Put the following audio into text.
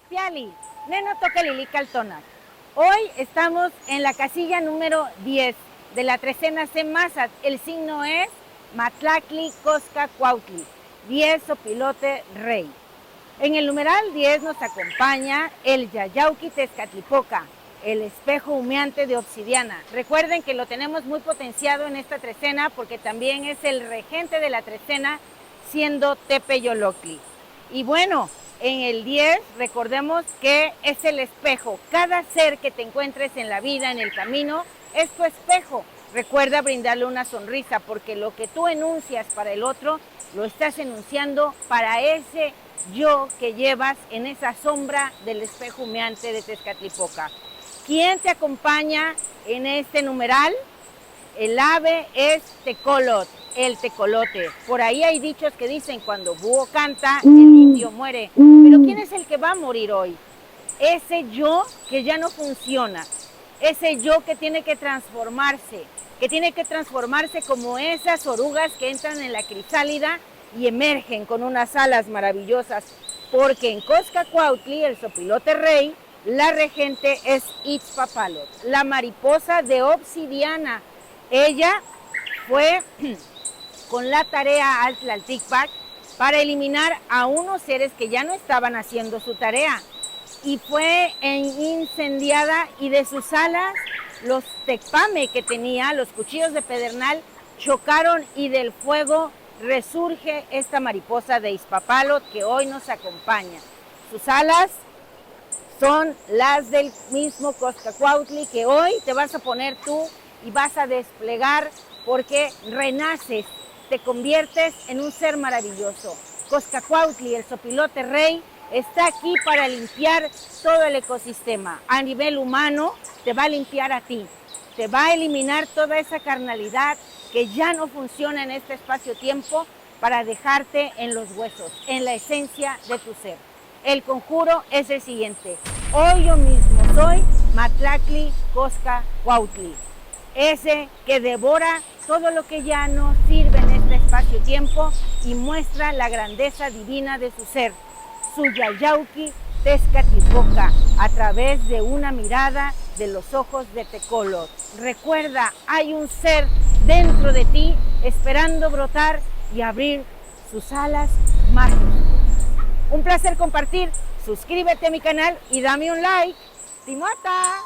Piali, Neno toca Lilica Altonac. Hoy estamos en la casilla número 10 de la trecena Semazat. El signo es Matlacli Cosca Cuautli, 10 o pilote rey. En el numeral 10 nos acompaña el Yayauqui Tezcatlipoca, el espejo humeante de obsidiana. Recuerden que lo tenemos muy potenciado en esta trecena porque también es el regente de la trecena, siendo Tepeyolocli. Y bueno, en el 10 recordemos que es el espejo. Cada ser que te encuentres en la vida, en el camino, es tu espejo. Recuerda brindarle una sonrisa porque lo que tú enuncias para el otro, lo estás enunciando para ese yo que llevas en esa sombra del espejo humeante de Tezcatlipoca. ¿Quién te acompaña en este numeral? El ave es tecolot, el tecolote. Por ahí hay dichos que dicen cuando búho canta, el indio muere. Pero ¿quién es el que va a morir hoy? Ese yo que ya no funciona, ese yo que tiene que transformarse como esas orugas que entran en la crisálida y emergen con unas alas maravillosas. Porque en Cosca Cuautli, el sopilote rey, la regente es Itzpapalot, la mariposa de obsidiana. Ella fue con la tarea al Tlalticpac para eliminar a unos seres que ya no estaban haciendo su tarea. Y fue incendiada y de sus alas los tecpame que tenía, los cuchillos de pedernal, chocaron y del fuego resurge esta mariposa de Itzpapalot que hoy nos acompaña. Sus alas son las del mismo Cosca Cuautli que hoy te vas a poner tú y vas a desplegar porque renaces, te conviertes en un ser maravilloso. Cosca Cuautli, el sopilote rey, está aquí para limpiar todo el ecosistema. A nivel humano te va a limpiar a ti, te va a eliminar toda esa carnalidad que ya no funciona en este espacio-tiempo para dejarte en los huesos, en la esencia de tu ser. El conjuro es el siguiente: hoy yo mismo soy Matlacli Cosca Cuautli, ese que devora todo lo que ya no sirve en este espacio-tiempo y muestra la grandeza divina de su ser, su Yayauqui Tezcatlipoca, a través de una mirada de los ojos de Tecolot. Recuerda, hay un ser dentro de ti esperando brotar y abrir sus alas mágicas. Un placer compartir. Suscríbete a mi canal y dame un like. ¡Timota!